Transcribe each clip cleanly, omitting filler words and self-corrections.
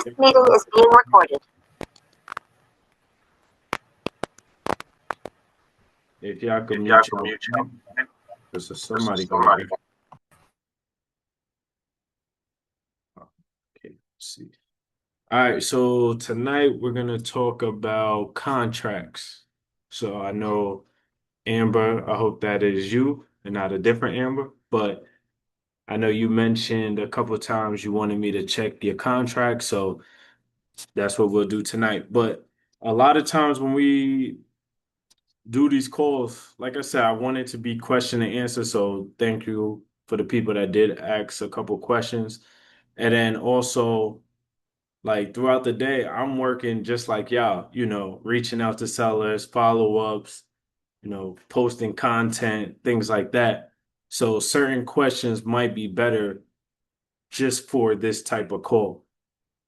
This meeting is being recorded. If y'all can mute your mic, because somebody gonna be. Okay, let's see. All right, so tonight we're gonna talk about contracts. So I know Amber, I hope that is you and not a different Amber, but I know you mentioned a couple of times you wanted me to check your contract, so that's what we'll do tonight. But a lot of times when we do these calls, like I said, I want it to be question and answer. So thank you for the people that did ask a couple questions. And then also, like throughout the day, I'm working just like y'all, reaching out to sellers, follow-ups, posting content, things like that. So certain questions might be better just for this type of call.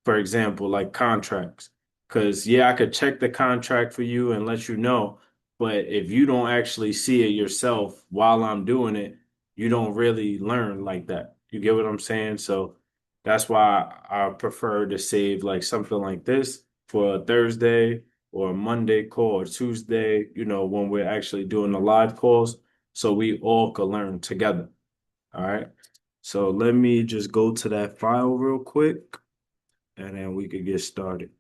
For example, like contracts. Because, yeah, I could check the contract for you and let you know. But if you don't actually see it yourself while I'm doing it, you don't really learn like that. You get what I'm saying? So that's why I prefer to save like something like this for a Thursday or a Monday call or Tuesday, when we're actually doing the live calls. So we all could learn together. All right. So let me just go to that file real quick and then we could get started.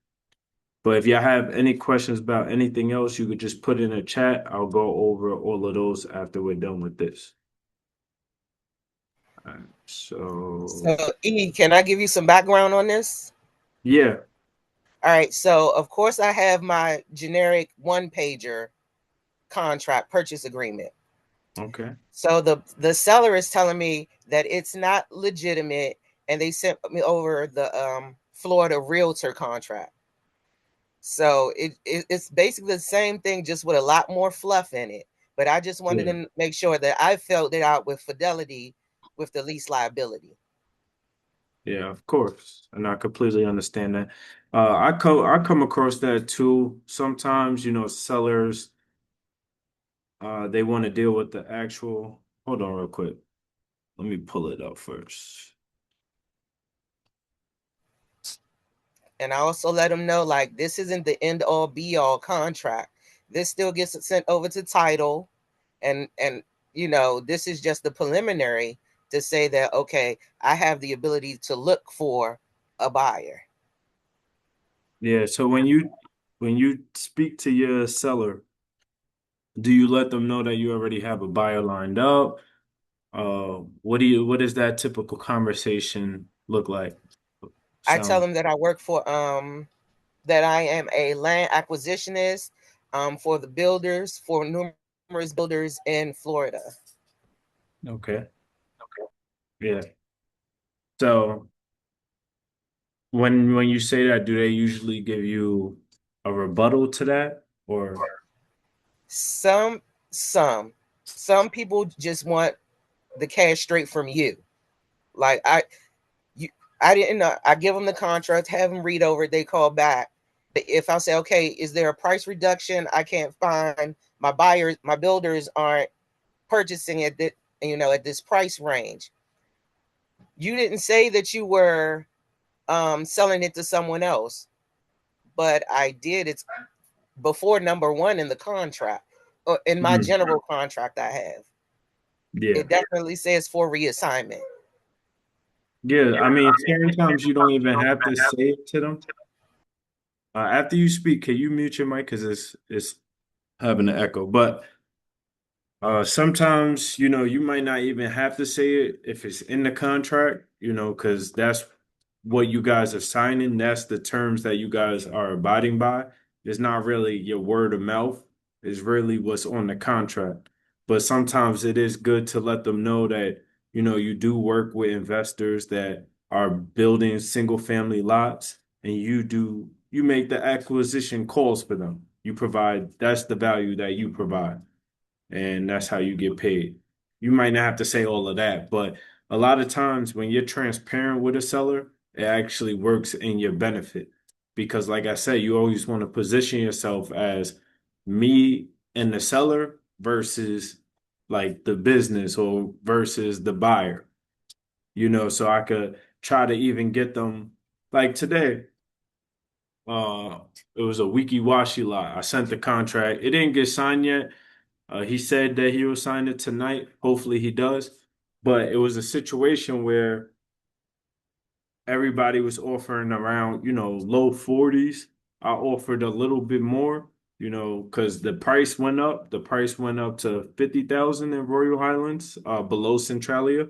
But if y'all have any questions about anything else, you could just put in a chat. I'll go over all of those after we're done with this. All right, So, E, can I give you some background on this? Yeah. All right. So, of course, I have my generic one-pager contract purchase agreement. Okay. So the seller is telling me that it's not legitimate, and they sent me over the Florida realtor contract. So it's basically the same thing, just with a lot more fluff in it. But I just wanted to make sure that I filled it out with fidelity with the lease liability. Yeah, of course. And I completely understand that. I come across that too. Sometimes, sellers they want to deal with the actual. Hold on real quick. Let me pull it up first. And I also let them know, like, this isn't the end all be all contract. This still gets sent over to title, and this is just the preliminary to say that, okay, I have the ability to look for a buyer. Yeah, so when you speak to your seller, do you let them know that you already have a buyer lined up? What does that typical conversation look like? I tell Sound them that I work for that I am a land acquisitionist for the builders, for numerous builders in Florida. okay. Yeah. So when you say that, do they usually give you a rebuttal to that or Some people just want the cash straight from you. Like I didn't know. I give them the contract, have them read over it. They call back. If I say, okay, is there a price reduction? I can't find my buyers. My builders aren't purchasing it at this price range. You didn't say that you were selling it to someone else, but I did. It's before number one in the contract, or in my general contract I have. Yeah. It definitely says for reassignment. Yeah, I mean, sometimes you don't even have to say it to them. After you speak, can you mute your mic because it's having an echo? But sometimes, you might not even have to say it if it's in the contract, because that's what you guys are signing. That's the terms that you guys are abiding by. It's not really your word of mouth. It's really what's on the contract. But sometimes it is good to let them know that, you do work with investors that are building single family lots and you make the acquisition calls for them. That's the value that you provide and that's how you get paid. You might not have to say all of that, but a lot of times when you're transparent with a seller, it actually works in your benefit. Because, like I said, you always want to position yourself as me and the seller versus like the business or versus the buyer. So try to even get them like today. Uh, it was a wiki-washi lot. I sent the contract. It didn't get signed yet. He said that he will sign it tonight. Hopefully he does. But it was a situation where everybody was offering around, low 40s. I offered a little bit more, because the price went up. The price went up to 50,000 in Royal Highlands, below Centralia.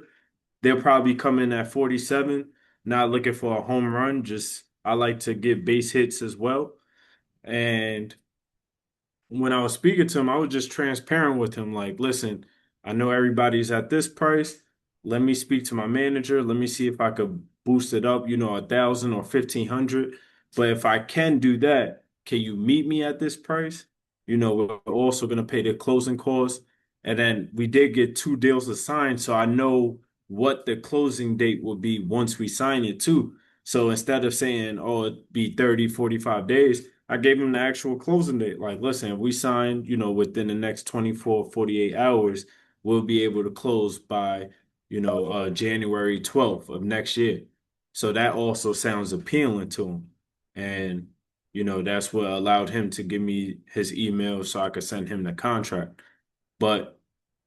They'll probably come in at 47. Not looking for a home run, just I like to get base hits as well. And when I was speaking to him, I was just transparent with him. Like, listen, I know everybody's at this price. Let me speak to my manager. Let me see if I could boost it up, 1,000 or 1,500. But if I can do that, can you meet me at this price? We're also going to pay the closing costs. And then we did get 2 deals assigned. So I know what the closing date will be once we sign it too. So instead of saying, oh, it'd be 30, 45 days, I gave him the actual closing date. Like, listen, if we sign, within the next 24, 48 hours, we'll be able to close by, January 12th of next year. So that also sounds appealing to him. And, that's what allowed him to give me his email so I could send him the contract. But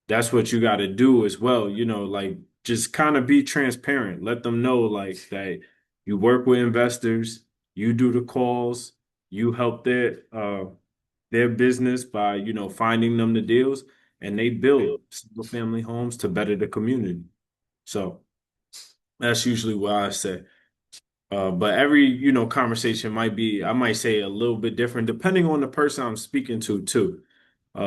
that's what you got to do as well. Like just kind of be transparent. Let them know like that you work with investors, you do the calls, you help their business by, finding them the deals, and they build single family homes to better the community. So that's usually what I say. But every, conversation I might say a little bit different depending on the person I'm speaking to too.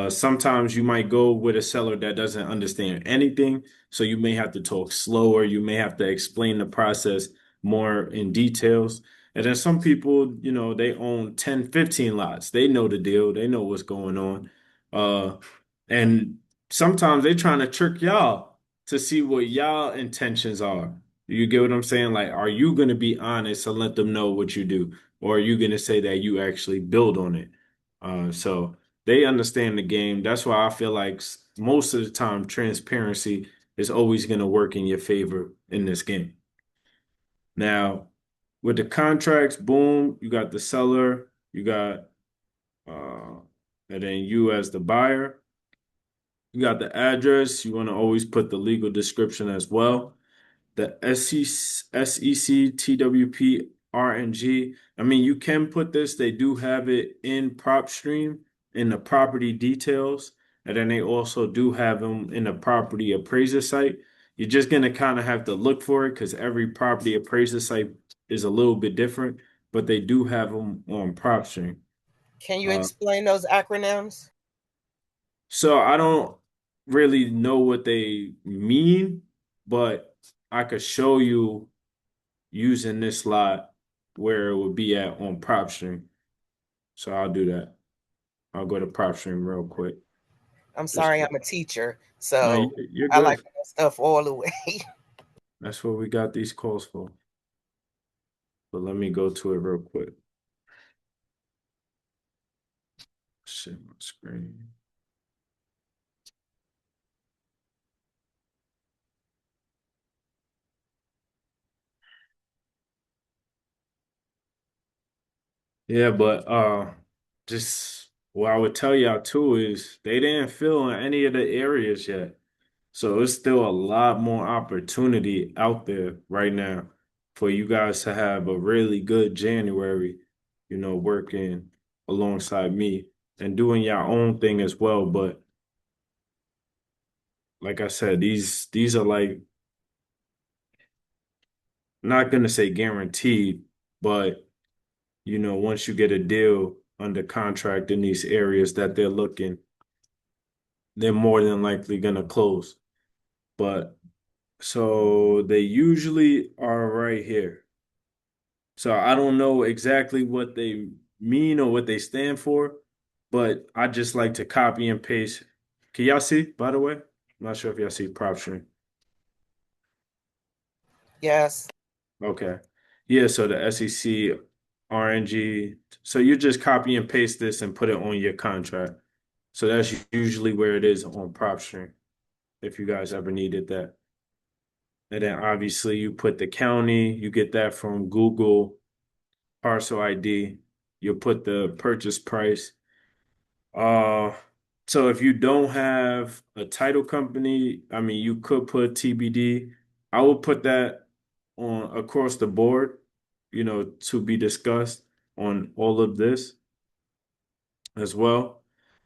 Sometimes you might go with a seller that doesn't understand anything, so you may have to talk slower. You may have to explain the process more in details. And then some people, they own 10, 15 lots. They know the deal. They know what's going on. And sometimes they trying to trick y'all to see what y'all intentions are. You get what I'm saying? Like, are you going to be honest and let them know what you do? Or are you going to say that you actually build on it? So they understand the game. That's why I feel like most of the time, transparency is always going to work in your favor in this game. Now, with the contracts, boom, you got the seller, you got, and then you as the buyer, you got the address. You want to always put the legal description as well. The SEC, TWP, RNG. I mean, you can put this. They do have it in PropStream in the property details, and then they also do have them in the property appraiser site. You're just gonna kind of have to look for it because every property appraiser site is a little bit different, but they do have them on PropStream. Can you Uh, explain those acronyms? so I don't really know what they mean, but I could show you using this slot where it would be at on PropStream. So I'll do that. I'll go to PropStream real quick. I'm Just sorry, I'm a teacher, no, so you're I like good. that stuff all the way. That's what we got these calls for. But let me go to it real quick. Share my screen. Yeah, but just what I would tell y'all too is they didn't fill in any of the areas yet. So it's still a lot more opportunity out there right now for you guys to have a really good January, working alongside me and doing your own thing as well. But like I said, these are like not gonna say guaranteed, but once you get a deal under contract in these areas that they're looking, they're more than likely gonna close. But so they usually are right here. So I don't know exactly what they mean or what they stand for, but I just like to copy and paste. Can y'all see, by the way? I'm not sure if y'all see prop stream. Yes. Okay. Yeah, so the SEC, RNG. So you just copy and paste this and put it on your contract. So that's usually where it is on prop stream, if you guys ever needed that. And then obviously you put the county, you get that from Google parcel ID. You'll put the purchase price. Uh, so if you don't have a title company, I mean, you could put TBD. I will put that on across the board, to be discussed on all of this as well.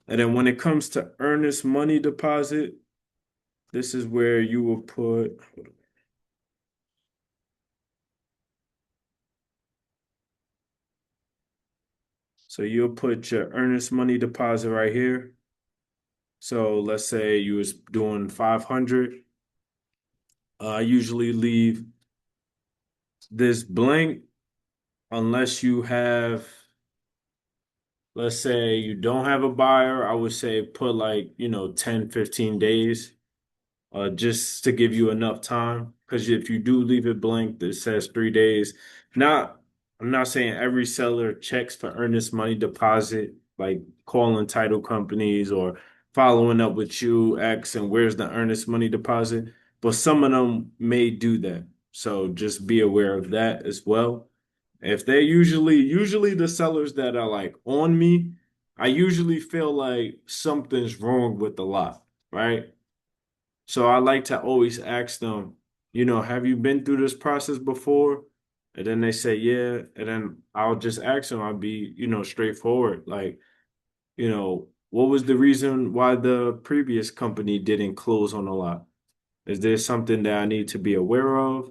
And then when it comes to earnest money deposit, this is where you will put, so you'll put your earnest money deposit right here. So let's say you was doing 500. I usually leave this blank unless you have, let's say you don't have a buyer. I would say put like, 10, 15 days, just to give you enough time. Because if you do leave it blank that says 3 days, not, I'm not saying every seller checks for earnest money deposit, like calling title companies or following up with you, X, and where's the earnest money deposit. But some of them may do that. So just be aware of that as well. If they're usually the sellers that are like on me, I usually feel like something's wrong with the lot, right? So I like to always ask them, have you been through this process before? And then they say, yeah. And then I'll just ask them, I'll be, straightforward. Like, what was the reason why the previous company didn't close on the lot? Is there something that I need to be aware of?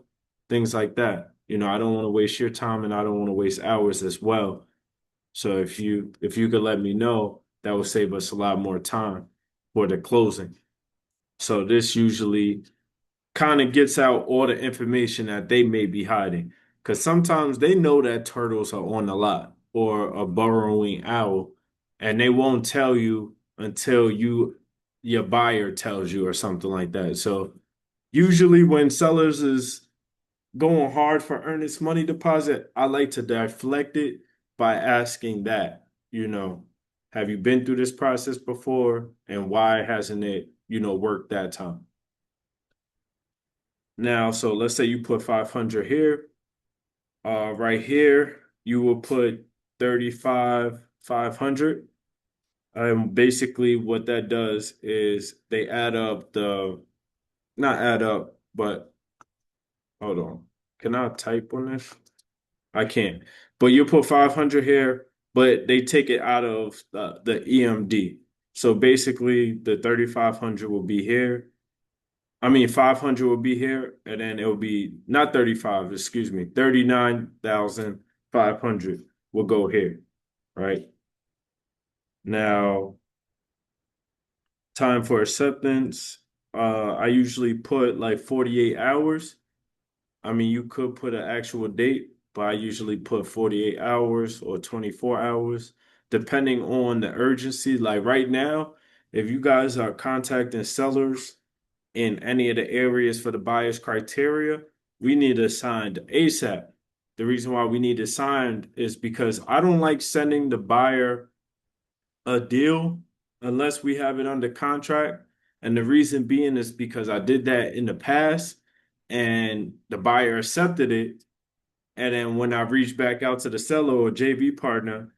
Things like that. I don't want to waste your time and I don't want to waste ours as well. So if you could let me know, that would save us a lot more time for the closing. So this usually kind of gets out all the information that they may be hiding. Because sometimes they know that turtles are on the lot or a burrowing owl, and they won't tell you until your buyer tells you or something like that. So usually when sellers is going hard for earnest money deposit, I like to deflect it by asking that, have you been through this process before and why hasn't it, worked that time? Now, so let's say you put 500 here. Right here, you will put 35, 500. Basically what that does is they add up not add up, but hold on. Can I type on this? I can't. But you put 500 here, but they take it out of the EMD. So basically, the 3,500 will be here. I mean, 500 will be here, and then it will be not 35, excuse me, 39,500 will go here, right? Now, time for acceptance. I usually put like 48 hours. I mean, you could put an actual date, but I usually put 48 hours or 24 hours, depending on the urgency. Like right now, if you guys are contacting sellers in any of the areas for the buyer's criteria, we need it signed ASAP. The reason why we need it signed is because I don't like sending the buyer a deal unless we have it under contract. And the reason being is because I did that in the past and the buyer accepted it. And then when I reached back out to the seller or JV partner,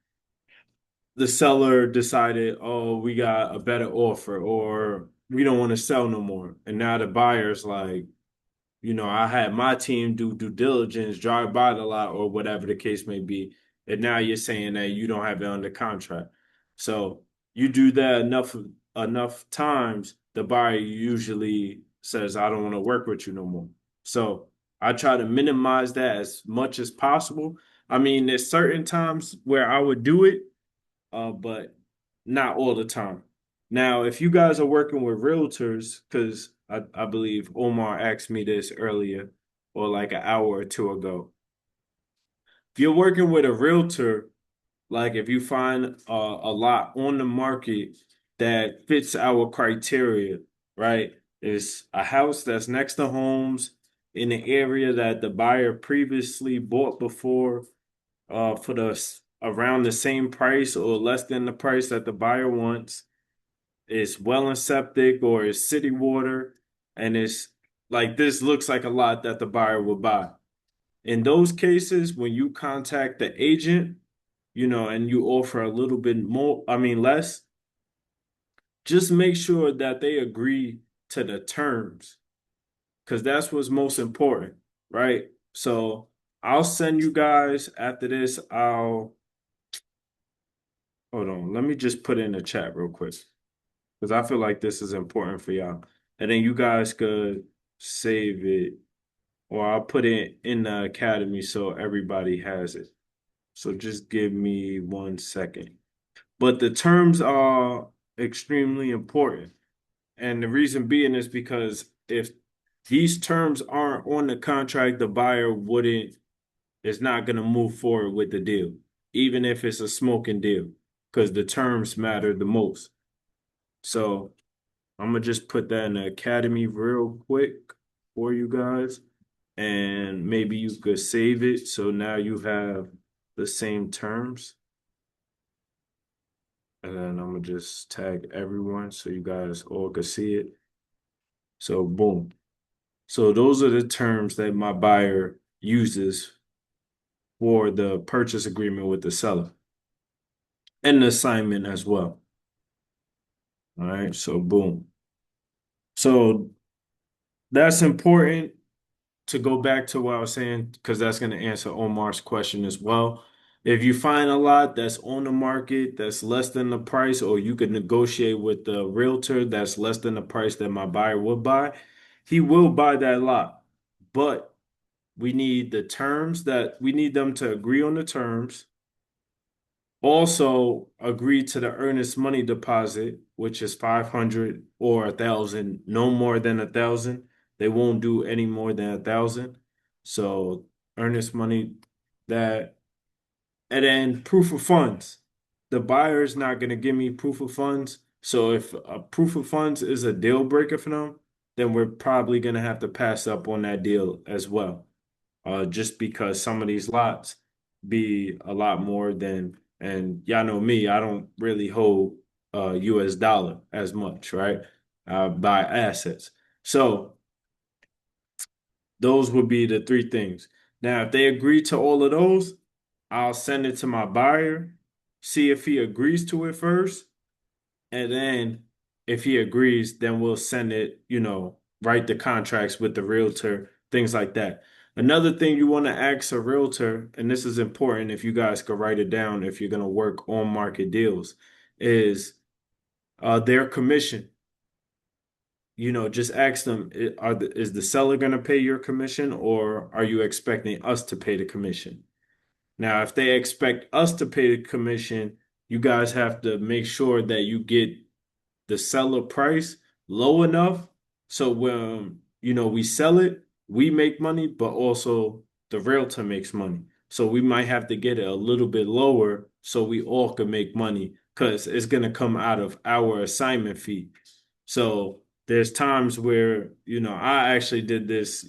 the seller decided, oh, we got a better offer or we don't want to sell no more. And now the buyer's like, I had my team do due diligence, drive by the lot or whatever the case may be. And now you're saying that you don't have it under contract. So you do that enough times, the buyer usually says, I don't want to work with you no more. So I try to minimize that as much as possible. I mean, there's certain times where I would do it, but not all the time. Now, if you guys are working with realtors, because I believe Omar asked me this earlier or like an hour or two ago. If you're working with a realtor, like if you find a lot on the market that fits our criteria, right? It's a house that's next to homes in the area that the buyer previously bought before, for around the same price or less than the price that the buyer wants. It's well and septic or it's city water and it's like this looks like a lot that the buyer will buy. In those cases, when you contact the agent, and you offer a little bit more, I mean less, just make sure that they agree to the terms because that's what's most important, right? So I'll send you guys after this. Hold on, let me just put it in the chat real quick because I feel like this is important for y'all. And then you guys could save it, or I'll put it in the academy so everybody has it. So just give me 1 second. But the terms are extremely important. And the reason being is because if these terms aren't on the contract, the buyer is not going to move forward with the deal, even if it's a smoking deal, because the terms matter the most. So I'm going to just put that in the academy real quick for you guys. And maybe you could save it. So now you have the same terms. And then I'm going to just tag everyone so you guys all could see it. So boom. So those are the terms that my buyer uses for the purchase agreement with the seller and the assignment as well. All right, so boom. So that's important to go back to what I was saying, because that's going to answer Omar's question as well. If you find a lot that's on the market that's less than the price, or you could negotiate with the realtor that's less than the price that my buyer would buy, he will buy that lot. But we need the terms that we need them to agree on the terms. Also agree to the earnest money deposit, which is 500 or 1,000, no more than 1,000. They won't do any more than 1,000. So earnest money that, and then proof of funds. The buyer is not going to give me proof of funds. So if a proof of funds is a deal breaker for them, then we're probably going to have to pass up on that deal as well. Just because some of these lots be a lot more than, and y'all know me, I don't really hold US dollar as much, right? I buy assets. So those would be the three things. Now, if they agree to all of those, I'll send it to my buyer, see if he agrees to it first. And then if he agrees, then we'll send it, write the contracts with the realtor, things like that. Another thing you want to ask a realtor, and this is important if you guys could write it down if you're going to work on market deals, is their commission. Just ask them, is the seller going to pay your commission, or are you expecting us to pay the commission? Now, if they expect us to pay the commission, you guys have to make sure that you get the seller price low enough so when we sell it, we make money, but also the realtor makes money. So we might have to get it a little bit lower so we all can make money because it's going to come out of our assignment fee. So there's times where, I actually did this,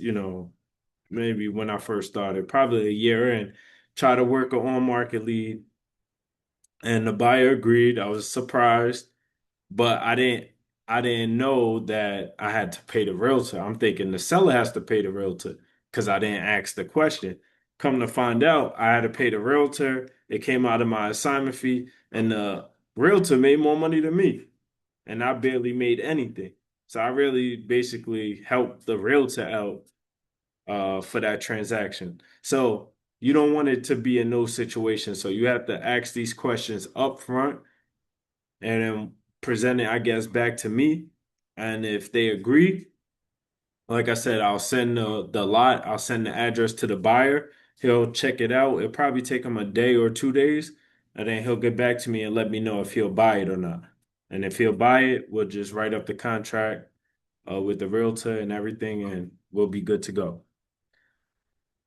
maybe when I first started, probably a year in, try to work an on-market lead, and the buyer agreed. I was surprised, but I didn't know that I had to pay the realtor. I'm thinking the seller has to pay the realtor because I didn't ask the question. Come to find out, I had to pay the realtor. It came out of my assignment fee, and the realtor made more money than me, and I barely made anything. So I really basically helped the realtor out for that transaction. So you don't want it to be in those situations. So you have to ask these questions up front and then present it, I guess, back to me. And if they agree, like I said, I'll send the lot, I'll send the address to the buyer. He'll check it out. It'll probably take him a day or 2 days, and then he'll get back to me and let me know if he'll buy it or not. And if he'll buy it, we'll just write up the contract with the realtor and everything, and we'll be good to go.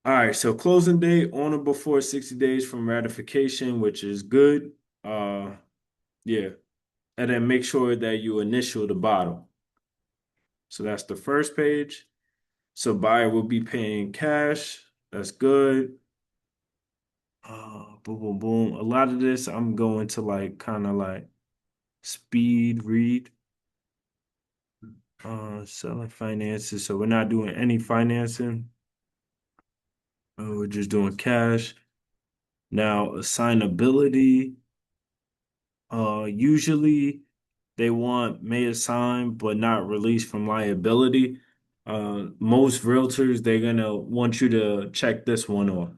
All right, so closing date on or before 60 days from ratification, which is good. Yeah. And then make sure that you initial the bottom. So that's the first page. So buyer will be paying cash. That's good. Boom, boom, boom. A lot of this I'm going to kind of speed read. Selling finances. So we're not doing any financing. We're just doing cash. Now, assignability. Usually they want may assign but not release from liability. Most realtors, they're gonna want you to check this one off.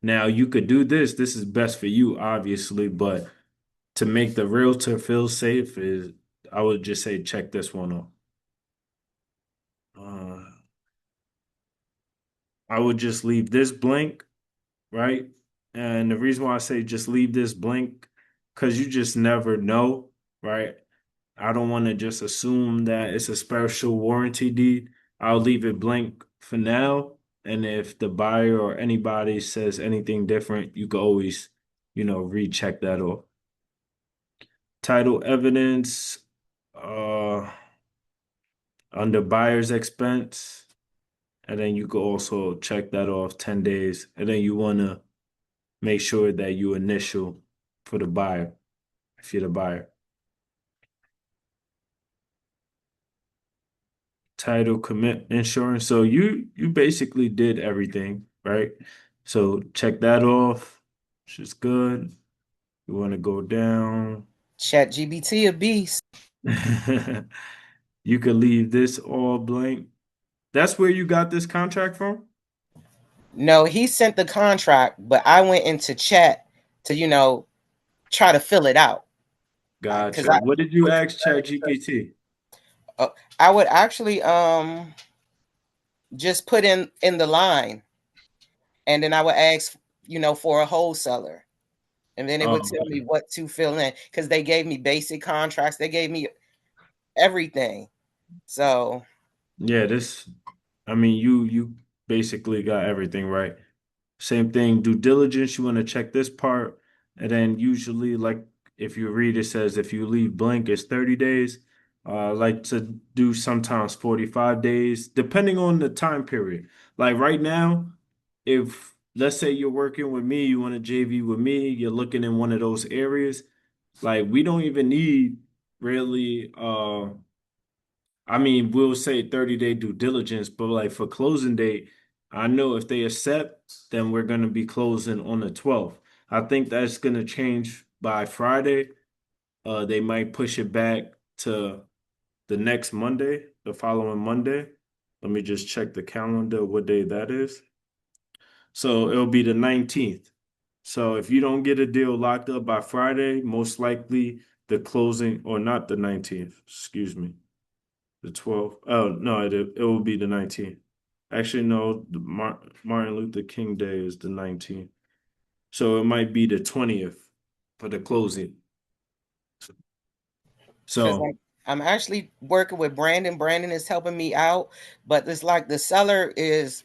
Now, you could do this. This is best for you, obviously, but to make the realtor feel safe is, I would just say check this one off. Uh, I would just leave this blank, right? And the reason why I say just leave this blank, because you just never know, right? I don't want to just assume that it's a special warranty deed. I'll leave it blank for now. And if the buyer or anybody says anything different, you can always, recheck that off. Title evidence, uh, under buyer's expense. And then you could also check that off 10 days. And then you want to make sure that you initial for the buyer, if you're the buyer. Title, commit, insurance. So you basically did everything, right? So check that off, which is good. You want to go down. Chat GBT a beast. You could leave this all blank. That's where you got this contract from? No, he sent the contract, but I went into chat to, try to fill it out. Because Gotcha. What did you ask ChatGPT? I would actually just put in the line, and then I would ask, for a wholesaler. And then it would tell me what to fill in, because they gave me basic contracts. They gave me everything. So Yeah, you basically got everything right. Same thing, due diligence, you want to check this part. And then usually, like if you read, it says if you leave blank, it's 30 days. I like to do sometimes 45 days, depending on the time period. Like right now, if let's say you're working with me, you want to JV with me, you're looking in one of those areas, like we don't even need really we'll say 30-day due diligence, but like for closing date, I know if they accept, then we're gonna be closing on the 12th. I think that's gonna change by Friday. They might push it back to the next Monday, the following Monday. Let me just check the calendar, what day that is. So it'll be the 19th. So if you don't get a deal locked up by Friday, most likely the closing, or not the 19th, excuse me. The 12th. Oh, no, it will be the 19th. Actually, no, Martin Luther King Day is the 19th. So it might be the 20th for the closing. because So, I'm actually working with Brandon. Brandon is helping me out, but it's like the seller is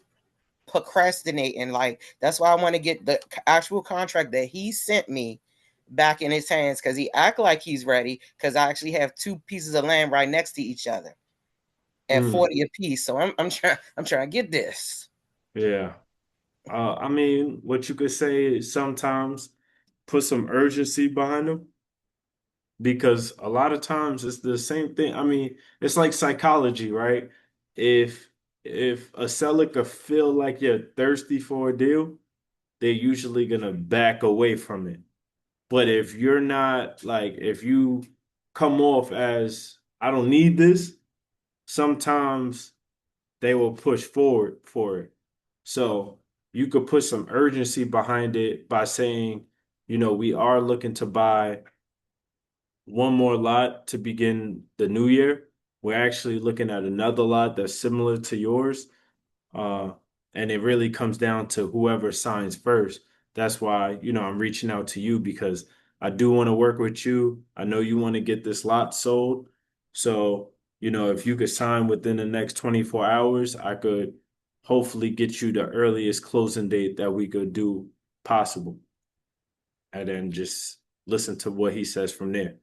procrastinating. Like, that's why I want to get the actual contract that he sent me back in his hands, because he act like he's ready, because I actually have two pieces of land right next to each other at 40 a piece. So I'm trying to get this. yeah. What you could say is sometimes put some urgency behind them, because a lot of times it's the same thing. It's like psychology, right? If if a seller could feel like you're thirsty for a deal, they're usually gonna back away from it. But if you're not, like, if you come off as I don't need this, sometimes they will push forward for it. So you could put some urgency behind it by saying, we are looking to buy one more lot to begin the new year. We're actually looking at another lot that's similar to yours. Uh, and it really comes down to whoever signs first. That's why, I'm reaching out to you, because I do want to work with you. I know you want to get this lot sold. So, if you could sign within the next 24 hours, I could hopefully get you the earliest closing date that we could do possible. And then just listen to what he says from there.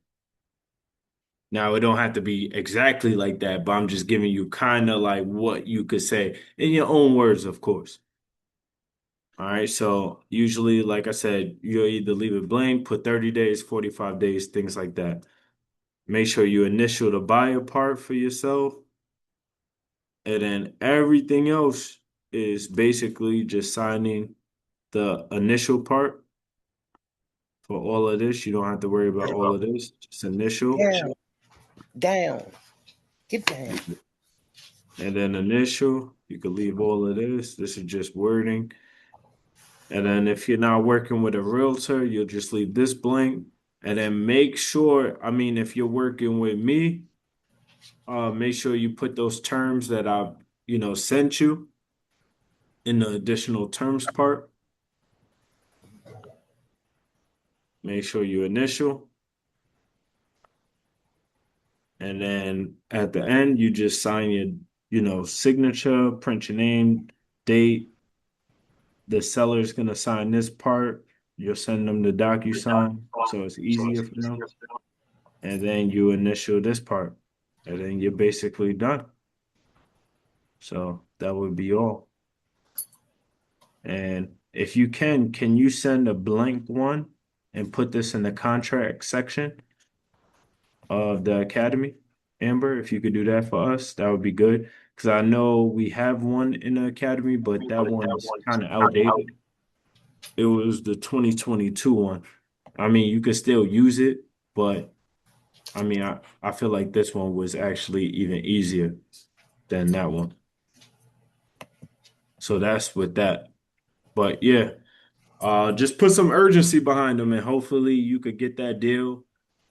Now, it don't have to be exactly like that, but I'm just giving you kind of like what you could say in your own words, of course. All right. So usually, like I said, you'll either leave it blank, put 30 days, 45 days, things like that. Make sure you initial the buyer part for yourself. And then everything else is basically just signing the initial part for all of this. You don't have to worry about all of this. Just initial. Down. Get down. And then initial, you could leave all of this. This is just wording. And then if you're not working with a realtor, you'll just leave this blank. And then make sure, I mean, if you're working with me, make sure you put those terms that I've, sent you in the additional terms part. Make sure you initial. And then at the end, you just sign your, signature, print your name, date. The seller's gonna sign this part. You'll send them the DocuSign, so it's easier for them. And then you initial this part, and then you're basically done. So that would be all. And if you can you send a blank one and put this in the contract section of the academy? Amber, if you could do that for us, that would be good. Because I know we have one in the academy, but that one's kind of outdated. It was the 2022 one. I mean, you could still use it, but I mean, I feel like this one was actually even easier than that one. So that's with that. But yeah, just put some urgency behind them, and hopefully you could get that deal.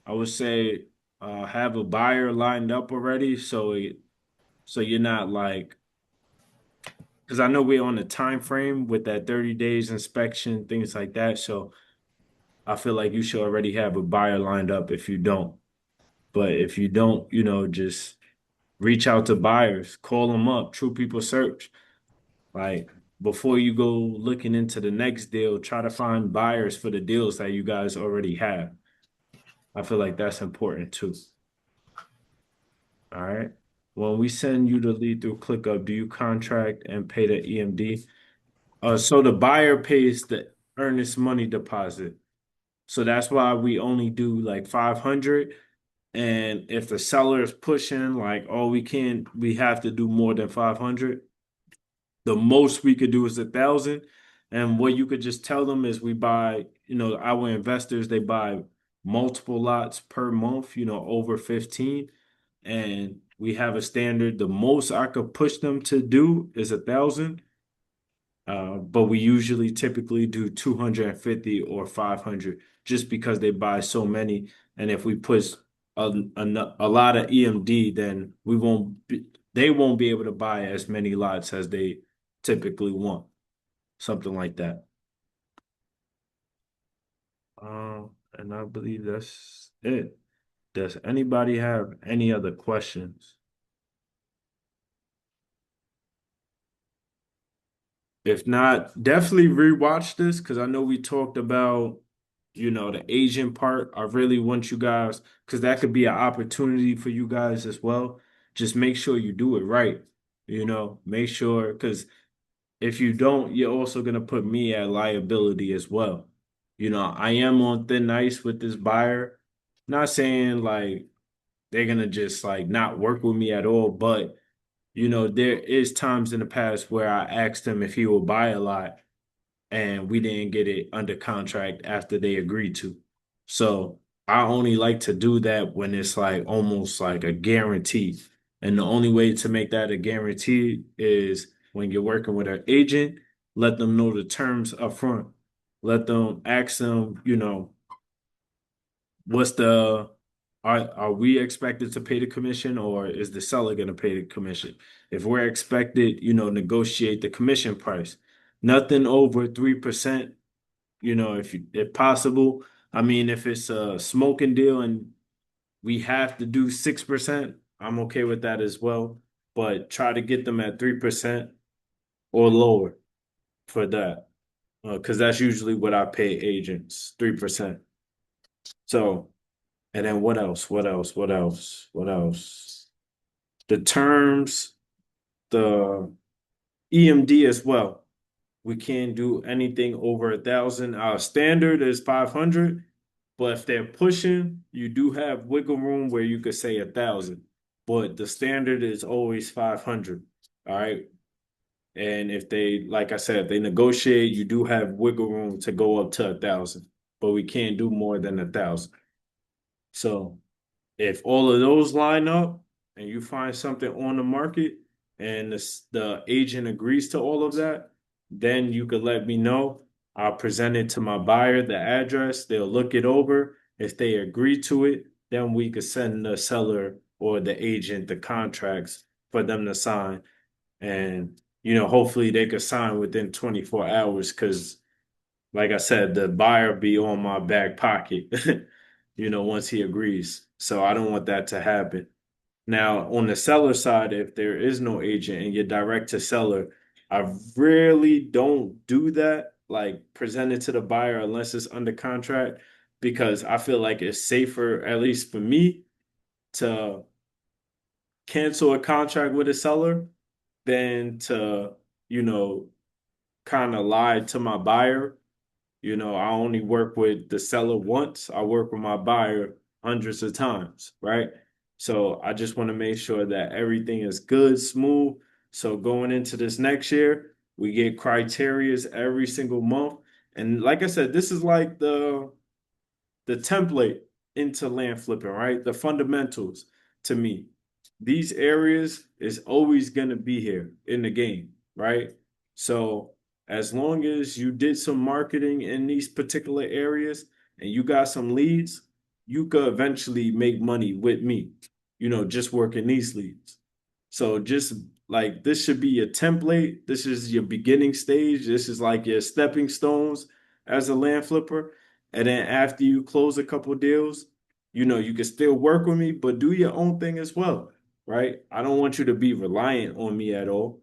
I would say have a buyer lined up already, so you're not like, because I know we're on a time frame with that 30 days inspection, things like that. So I feel like you should already have a buyer lined up if you don't. But if you don't, just reach out to buyers, call them up, True People Search. Like before you go looking into the next deal, try to find buyers for the deals that you guys already have. I feel like that's important too. All right. When we send you the lead through ClickUp, do you contract and pay the EMD? So the buyer pays the earnest money deposit. So that's why we only do like 500. And if the seller is pushing like, oh, we have to do more than 500. The most we could do is 1,000. And what you could just tell them is we buy, our investors, they buy multiple lots per month, over 15. And we have a standard. The most I could push them to do is 1,000. But we usually typically do 250 or 500 just because they buy so many. And if we push a lot of EMD, then they won't be able to buy as many lots as they typically want. Something like that. And I believe that's it. Does anybody have any other questions? If not, definitely rewatch this because I know we talked about, the Asian part. I really want you guys, because that could be an opportunity for you guys as well. Just make sure you do it right. Make sure, because if you don't, you're also going to put me at liability as well. I am on thin ice with this buyer. Not saying like they're going to just like not work with me at all, but there is times in the past where I asked him if he will buy a lot and we didn't get it under contract after they agreed to. So I only like to do that when it's like almost like a guarantee. And the only way to make that a guarantee is when you're working with an agent, let them know the terms up front. Let them ask them, what's the are we expected to pay the commission or is the seller going to pay the commission? If we're expected, negotiate the commission price. Nothing over 3%, if possible. I mean, if it's a smoking deal and we have to do 6%, I'm okay with that as well. But try to get them at 3% or lower for that. Because that's usually what I pay agents, 3%. So and then what else? What else? What else? What else? The terms, the EMD as well. We can't do anything over 1,000. Our standard is 500, but if they're pushing, you do have wiggle room where you could say 1,000. But the standard is always 500. All right. And if they, like I said, if they negotiate, you do have wiggle room to go up to 1,000, but we can't do more than 1,000. So if all of those line up and you find something on the market and the agent agrees to all of that, then you could let me know. I'll present it to my buyer, the address, they'll look it over. If they agree to it, then we could send the seller or the agent the contracts for them to sign. And, hopefully they could sign within 24 hours because, like I said, the buyer be on my back pocket, once he agrees. So I don't want that to happen. Now, on the seller side, if there is no agent and you're direct to seller, I really don't do that, like present it to the buyer unless it's under contract, because I feel like it's safer, at least for me, to cancel a contract with a seller than to, you know, kind of lie to my buyer. I only work with the seller once. I work with my buyer hundreds of times, right? So I just want to make sure that everything is good, smooth. So going into this next year, we get criterias every single month. And like I said, this is like the template into land flipping, right? The fundamentals to me. These areas is always going to be here in the game, right? So as long as you did some marketing in these particular areas and you got some leads, you could eventually make money with me, just working these leads. So just like this should be your template. This is your beginning stage. This is like your stepping stones as a land flipper. And then after you close a couple deals, you can still work with me, but do your own thing as well, right? I don't want you to be reliant on me at all.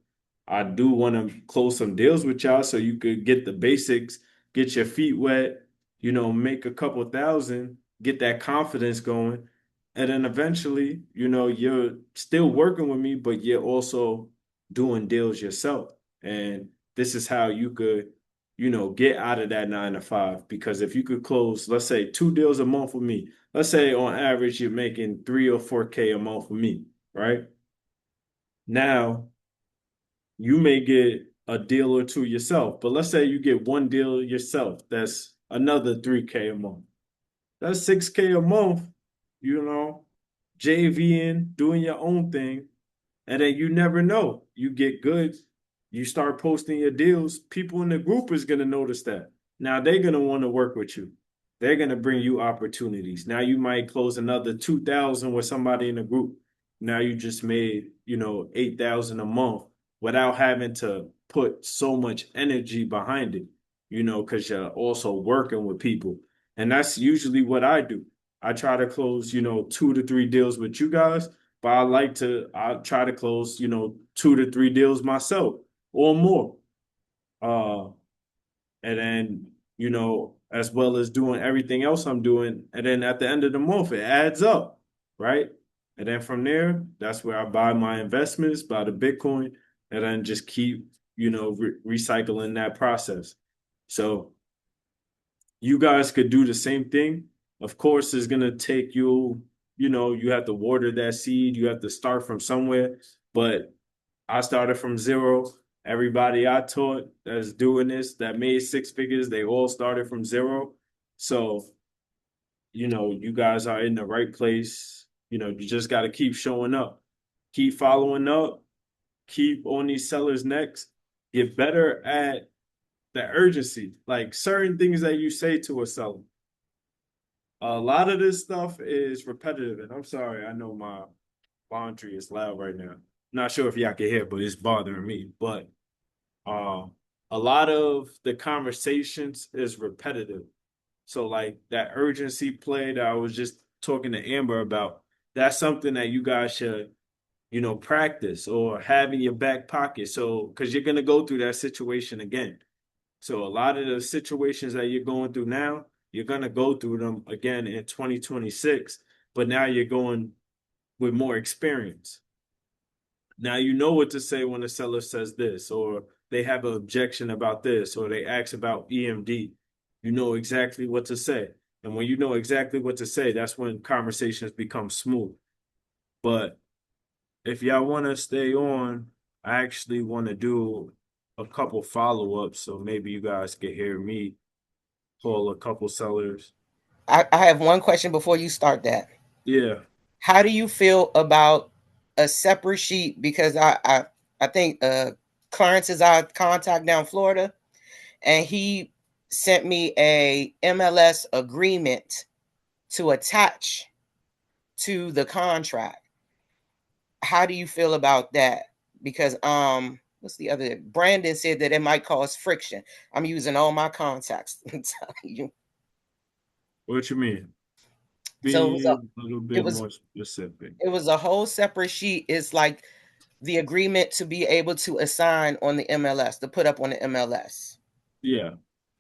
I do want to close some deals with y'all so you could get the basics, get your feet wet, make a couple thousand, get that confidence going. And then eventually, you're still working with me, but you're also doing deals yourself. And this is how you could, get out of that 9 to 5. Because if you could close, let's say 2 deals a month with me, let's say on average, you're making 3 or 4K a month with me, right? Now, you may get a deal or two yourself, but let's say you get one deal yourself. That's another 3K a month. That's 6K a month, you know, JVing, doing your own thing. And then you never know. You get good, you start posting your deals, people in the group is gonna notice that. Now they're gonna want to work with you. They're gonna bring you opportunities. Now you might close another 2,000 with somebody in the group. Now you just made, 8,000 a month without having to put so much energy behind it, because you're also working with people. And that's usually what I do. I try to close, 2 to 3 deals with you guys, but I try to close, 2 to 3 deals myself or more. Uh, and then, as well as doing everything else I'm doing. And then at the end of the month, it adds up, right? And then from there, that's where I buy my investments, buy the Bitcoin, and then just keep, recycling that process. So you guys could do the same thing. Of course, it's going to take you, you have to water that seed. You have to start from somewhere. But I started from zero. Everybody I taught that's doing this, that made 6 figures, they all started from zero. So, you guys are in the right place. You just got to keep showing up, keep following up, keep on these sellers' necks, get better at the urgency, like certain things that you say to a seller. A lot of this stuff is repetitive, and I'm sorry, I know my laundry is loud right now. Not sure if y'all can hear, but it's bothering me. But um, a lot of the conversations is repetitive. So like that urgency play that I was just talking to Amber about, that's something that you guys should, practice or have in your back pocket. So because you're gonna go through that situation again. So a lot of the situations that you're going through now, you're gonna go through them again in 2026, but now you're going with more experience. Now you know what to say when the seller says this, or they have an objection about this, or they ask about EMD. You know exactly what to say. And when you know exactly what to say, that's when conversations become smooth. But if y'all want to stay on, I actually want to do a couple follow-ups, so maybe you guys can hear me call a couple sellers. I have one question before you start that. Yeah. How do you feel about a separate sheet? Because I think Clarence is our contact down in Florida, and he sent me a MLS agreement to attach to the contract. How do you feel about that? Because what's the other? Brandon said that it might cause friction. I'm using all my contacts. I'm telling you. What you mean? So Be a little it bit was more specific. it was a whole separate sheet. It's like the agreement to be able to assign on the MLS, to put up on the MLS. Yeah.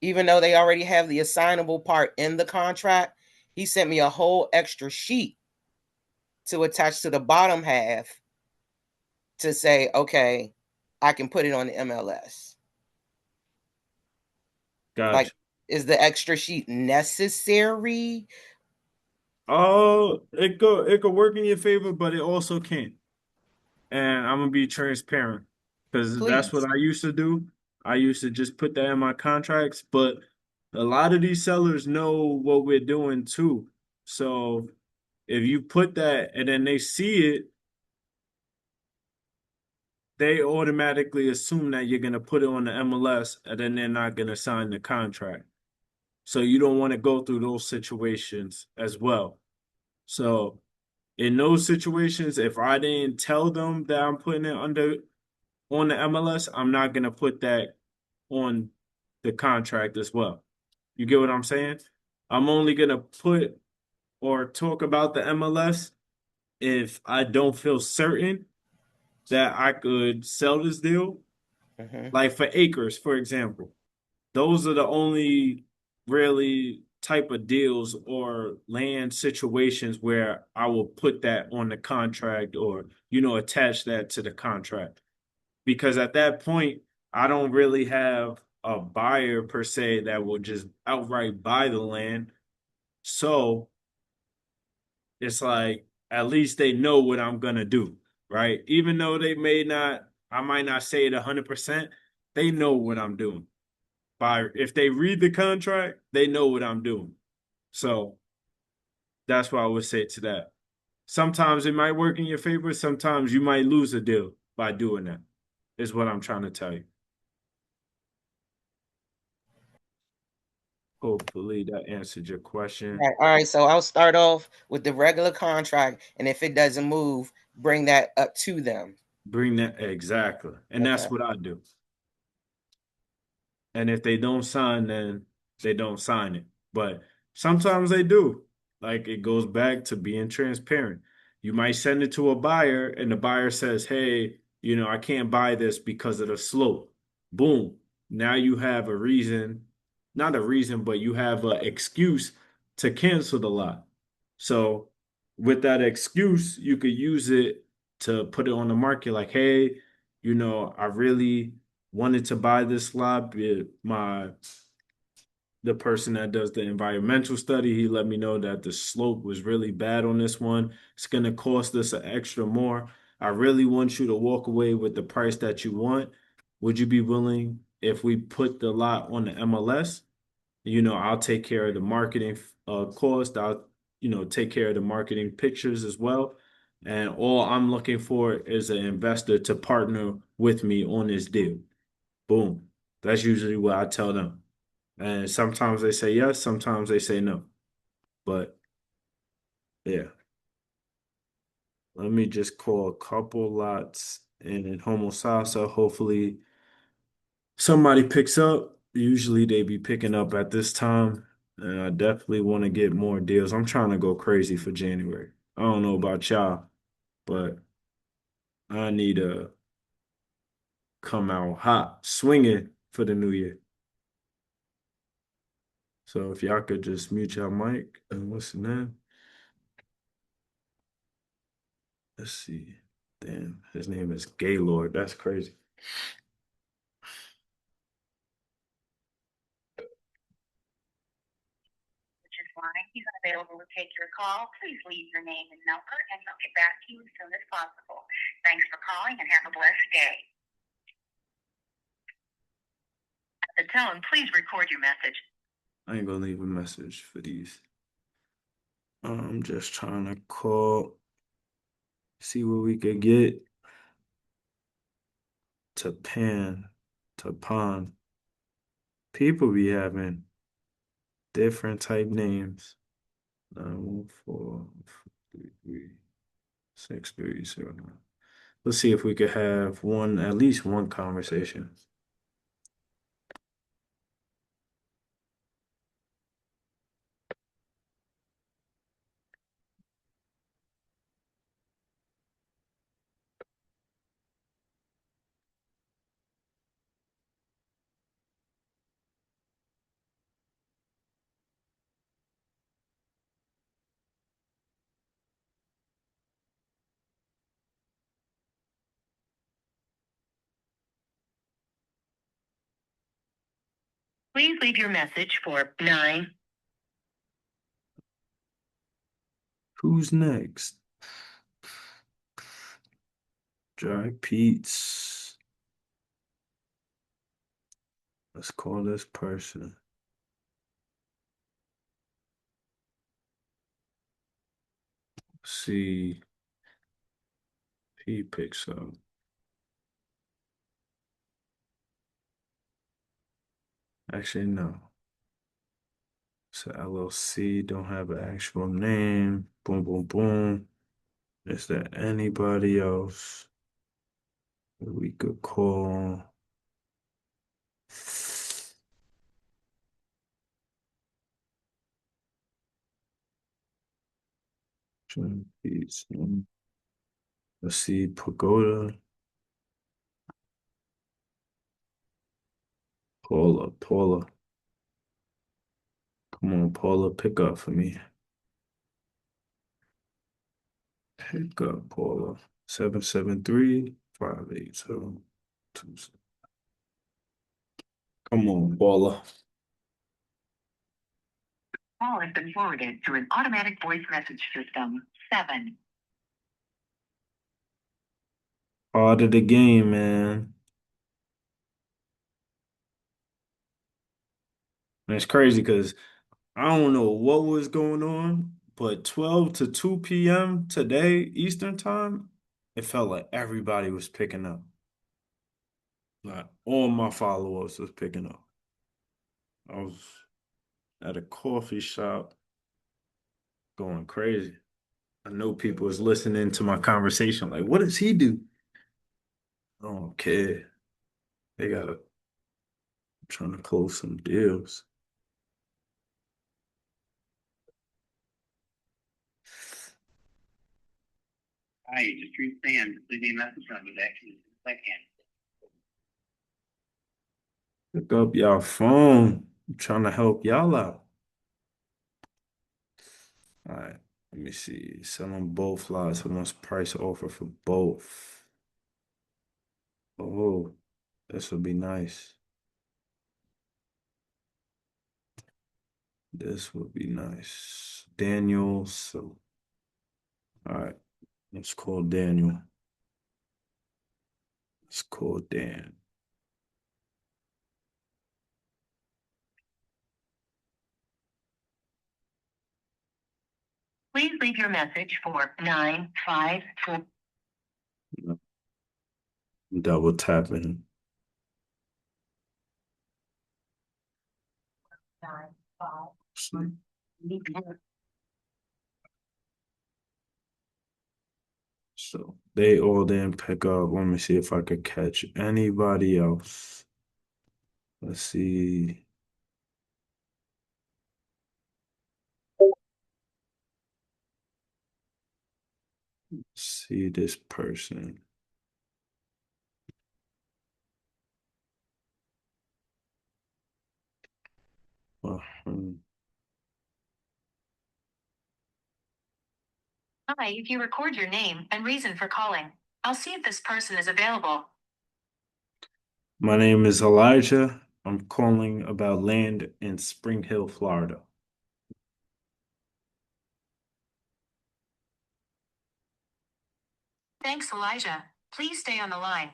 Even though they already have the assignable part in the contract, he sent me a whole extra sheet to attach to the bottom half to say, okay, I can put it on the MLS. Like, Gotcha. is the extra sheet necessary? Oh, it could work in your favor, but it also can't. And I'm gonna be transparent because that's what Please. I used to do. I used to just put that in my contracts, but a lot of these sellers know what we're doing too. So if you put that and then they see it, they automatically assume that you're gonna put it on the MLS and then they're not gonna sign the contract. So you don't want to go through those situations as well. So in those situations, if I didn't tell them that I'm putting it under on the MLS, I'm not gonna put that on the contract as well. You get what I'm saying? I'm only gonna put or talk about the MLS if I don't feel certain that I could sell this deal. Mm-hmm. Like for acres, for example. Those are the only really type of deals or land situations where I will put that on the contract or, attach that to the contract. Because at that point, I don't really have a buyer per se that will just outright buy the land. So it's like at least they know what I'm gonna do, right? Even though I might not say it 100%, they know what I'm doing. If they read the contract, they know what I'm doing. So that's what I would say to that. Sometimes it might work in your favor. Sometimes you might lose a deal by doing that, is what I'm trying to tell you. Hopefully that answered your question. Right. All right. So I'll start off with the regular contract, and if it doesn't move, bring that up to them. Bring that exactly. And Okay. that's what I do. And if they don't sign, then they don't sign it. But sometimes they do. Like it goes back to being transparent. You might send it to a buyer, and the buyer says, hey, I can't buy this because of the slope. Boom. Now you have a reason, not a reason, but you have an excuse to cancel the lot. So with that excuse, you could use it to put it on the market like, hey, I really wanted to buy this lot, but the person that does the environmental study, he let me know that the slope was really bad on this one. It's gonna cost us an extra more. I really want you to walk away with the price that you want. Would you be willing if we put the lot on the MLS? I'll take care of the marketing cost. I'll, take care of the marketing pictures as well. And all I'm looking for is an investor to partner with me on this deal. Boom. That's usually what I tell them. And sometimes they say yes, sometimes they say no. But yeah, let me just call a couple lots in Homosassa. Hopefully somebody picks up. Usually they be picking up at this time. And I definitely want to get more deals. I'm trying to go crazy for January. I don't know about y'all, but I need to come out hot, swinging for the new year. So if y'all could just mute your mic and listen in. Let's see. Damn, his name is Gaylord. That's crazy. Which is why he's unavailable to take your call. Please leave your name and number, and he'll get back to you as soon as possible. Thanks for calling and have a blessed day. At the tone, please record your message. I ain't gonna leave a message for these. I'm just trying to call, see what we could get to Pan. People be having different type names. 914-336-309. Let's see if we could have at least one conversation. Please leave your message for 9. Who's next? Dry Pete's. Let's call this person. See, he picks up. Actually, no. It's a LLC, don't have an actual name. Boom, boom, boom. Is there anybody else that we could call? Let's see, Pagoda. Paula. Come on, Paula, pick up for me. Pick up, Paula. 773-580-27. Come on, Paula. Call has been forwarded to an automatic voice message system. 7. Part of the game, man. And it's crazy because I don't know what was going on, but 12 to 2 p.m. today, Eastern time, it felt like everybody was picking up. Like all my followers was picking up. I was at a coffee shop going crazy. I know people was listening to my conversation, like, what does he do? I don't care. They gotta trying to close some deals. Hi, you just reached Sam. Leave me a message on the action in a second. Pick up y'all phone. I'm trying to help y'all out. All right, let me see. Selling both lots. How much price offer for both? Oh, this would be nice. This would be nice. Daniel, so all right, let's call Daniel. Let's call Dan. Please leave your message for 954. Double tapping. 954. So they all didn't pick up. Let me see if I could catch anybody else. Let's see. See this person. Hmm. Hi, if you record your name and reason for calling, I'll see if this person is available. My name is Elijah. I'm calling about land in Spring Hill, Florida. Thanks, Elijah. Please stay on the line.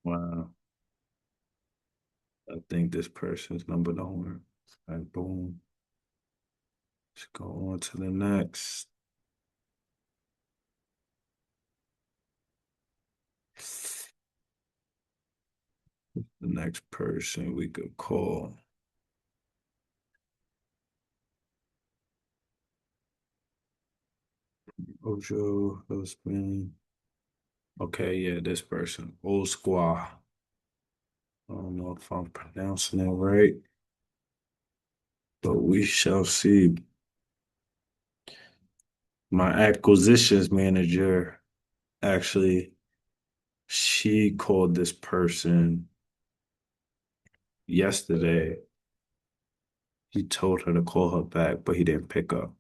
Wow. I think this person's number don't work. Like, boom. Let's go on to the next. The next person we could call. Ojo, husband. Okay, yeah, this person. Old Squaw. I don't know if I'm pronouncing it right, but we shall see. My acquisitions manager, actually, she called this person yesterday. He told her to call her back, but he didn't pick up.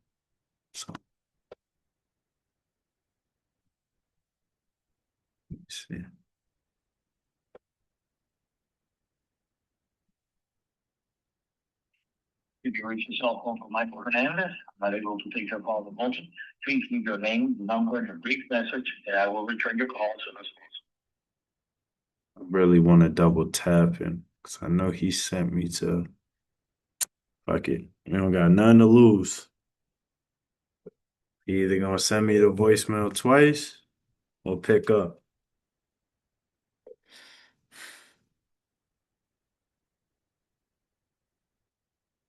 So, let me see. If you reach the cell phone from Michael Hernandez, I'm not able to take your call at the moment. Please leave your name, number, and a brief message, and I will return your call as soon as possible. I really want to double tap him because I know he sent me to. Fuck it. We don't got nothing to lose. He either gonna send me the voicemail twice or pick up.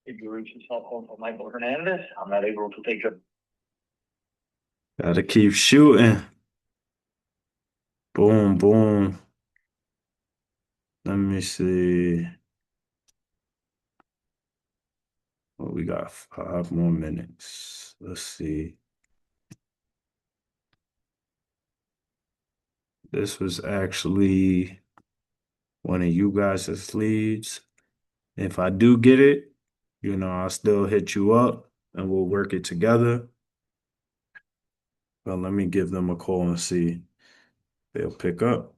If you reach the cell phone from Michael Hernandez, I'm not able to take your. Gotta keep shooting. Boom, boom. Let me see. Well, we got 5 more minutes. Let's see. This was actually one of you guys' leads. If I do get it, I'll still hit you up and we'll work it together. But let me give them a call and see if they'll pick up.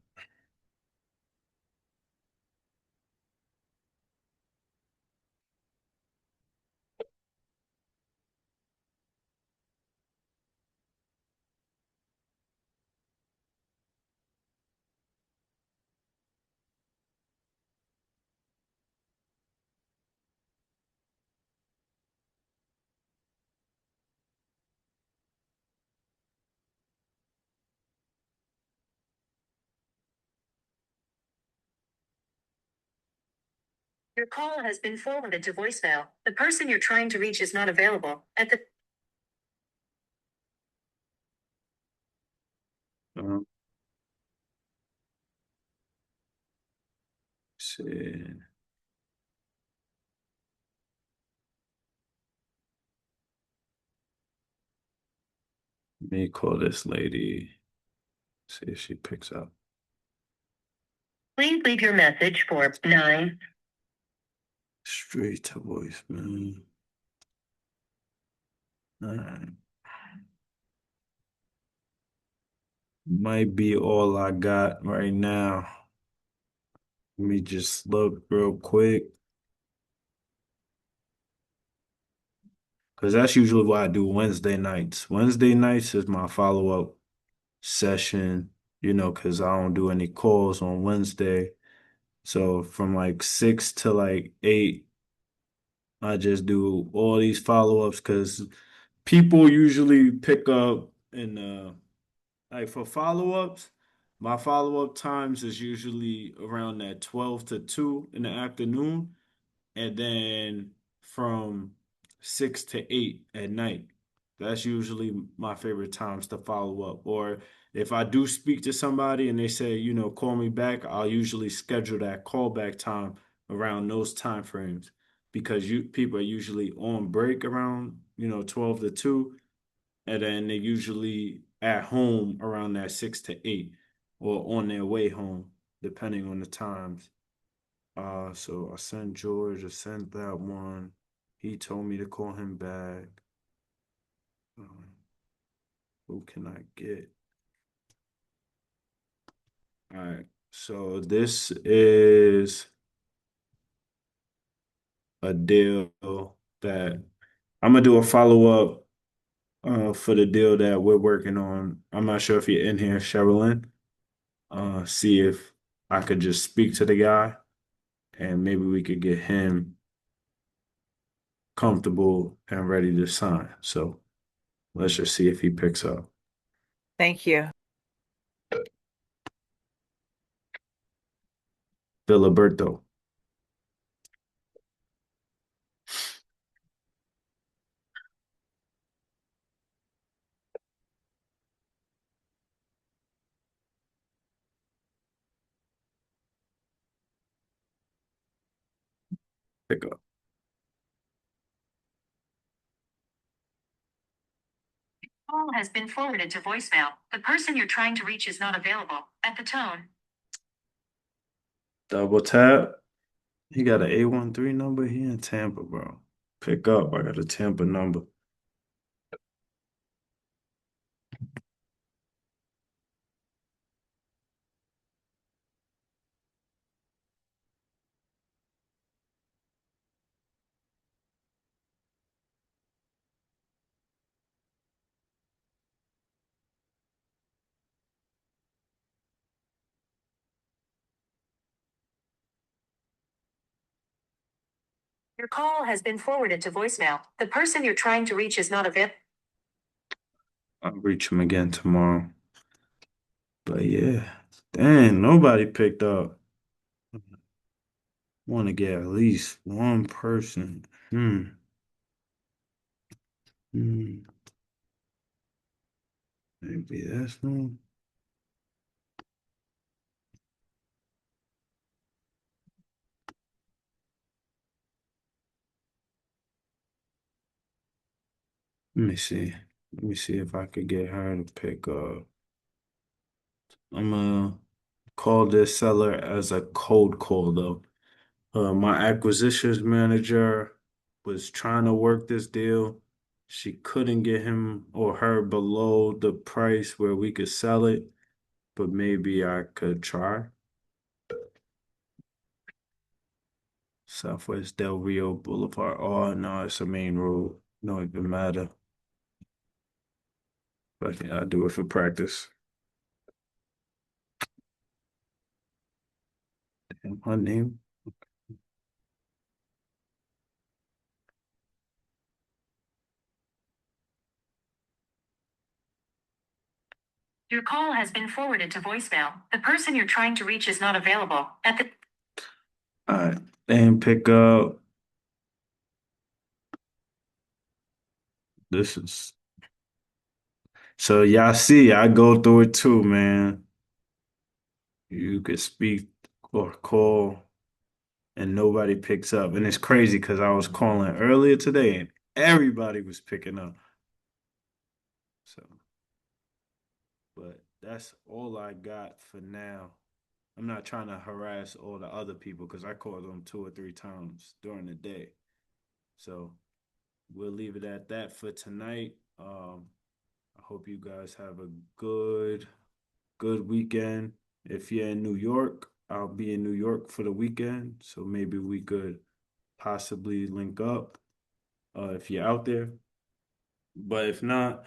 Your call has been forwarded to voicemail. The person you're trying to reach is not available. At the Let's see. Let me call this lady. See if she picks up. Please leave your message for 9. Straight to voicemail. All right. Might be all I got right now. Let me just look real quick. Because that's usually what I do Wednesday nights. Wednesday nights is my follow-up session, because I don't do any calls on Wednesday. So from like 6 to like 8, I just do all these follow-ups because people usually pick up and like for follow-ups, my follow-up times is usually around that 12 to 2 in the afternoon, and then from 6 to 8 at night. That's usually my favorite times to follow up. Or if I do speak to somebody and they say, call me back, I'll usually schedule that callback time around those time frames because people are usually on break around, 12 to 2, and then they're usually at home around that 6 to 8 or on their way home, depending on the times. So I sent George, I sent that one. He told me to call him back. Who can I get? All right. So this is a deal that I'm gonna do a follow-up for the deal that we're working on. I'm not sure if you're in here, Sherilyn. See if I could just speak to the guy and maybe we could get him comfortable and ready to sign. So let's just see if he picks up. Thank you. Filiberto. Pick up. Call has been forwarded to voicemail. The person you're trying to reach is not available. At the tone. Double tap. He got an 813 number. He in Tampa, bro. Pick up. I got a Tampa number. Your call has been forwarded to voicemail. The person you're trying to reach is not available. I'll reach him again tomorrow. But yeah, dang, nobody picked up. Want to get at least one person. Hmm. Maybe that's one. Let me see. Let me see if I could get her to pick up. I'm gonna call this seller as a cold call though. My acquisitions manager was trying to work this deal. She couldn't get him or her below the price where we could sell it, but maybe I could try. Southwest Del Rio Boulevard. Oh no, it's a main road. No, it doesn't matter. But yeah, I do it for practice. And her name. Your call has been forwarded to voicemail. The person you're trying to reach is not available. At the All right, and pick up. This is so y'all see, I go through it too, man. You could speak or call and nobody picks up. And it's crazy because I was calling earlier today and everybody was picking up. So, but that's all I got for now. I'm not trying to harass all the other people because I called them 2 or 3 times during the day. So we'll leave it at that for tonight. I hope you guys have a good weekend. If you're in New York, I'll be in New York for the weekend, so maybe we could possibly link up if you're out there. But if not,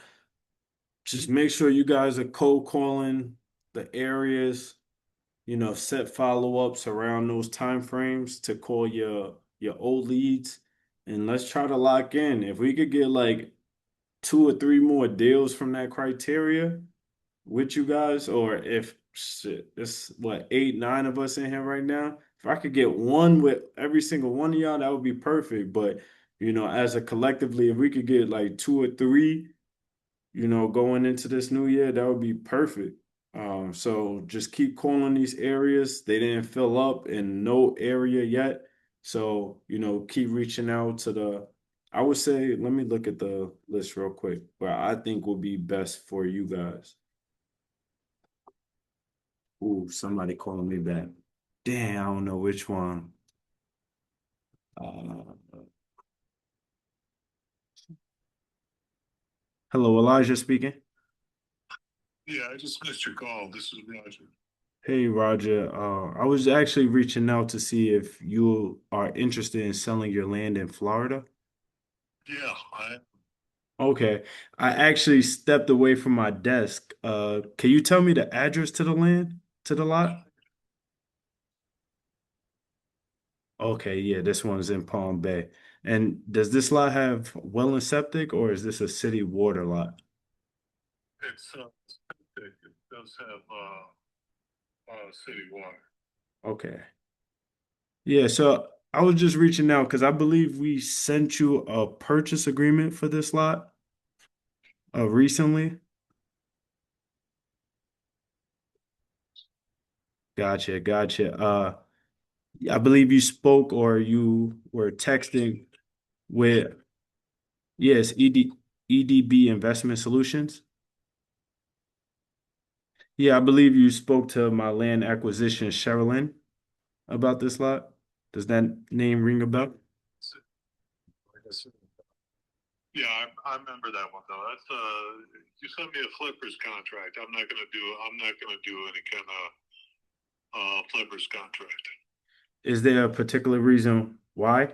just make sure you guys are cold calling the areas, set follow-ups around those time frames to call your old leads and let's try to lock in. If we could get like 2 or 3 more deals from that criteria, with you guys, or if shit, it's what 8, 9 of us in here right now. If I could get one with every single one of y'all, that would be perfect. But as a collectively, if we could get like 2 or 3, going into this new year, that would be perfect. So just keep calling these areas. They didn't fill up in no area yet. So, keep reaching out to I would say, let me look at the list real quick, where I think will be best for you guys. Ooh, somebody calling me back. Damn, I don't know which one. Uh, hello, Elijah speaking. Yeah, I just missed your call. This is Roger. Hey Roger, I was actually reaching out to see if you are interested in selling your land in Florida. Yeah, I, Okay, I actually stepped away from my desk. Can you tell me the address to the land, to the lot? Okay, yeah, this one's in Palm Bay. And does this lot have well and septic, or is this a city water lot? it's, it does have, city water. Okay. Yeah, so I was just reaching out because I believe we sent you a purchase agreement for this lot recently. Gotcha, gotcha. I believe you spoke or you were texting with, yes, EDB Investment Solutions. Yeah, I believe you spoke to my land acquisition, Sherilyn, about this lot. Does that name ring a bell? Yeah, I remember that one though. That's, you sent me a flippers contract. I'm not gonna do any kind of, flippers contract. Is there a particular reason why?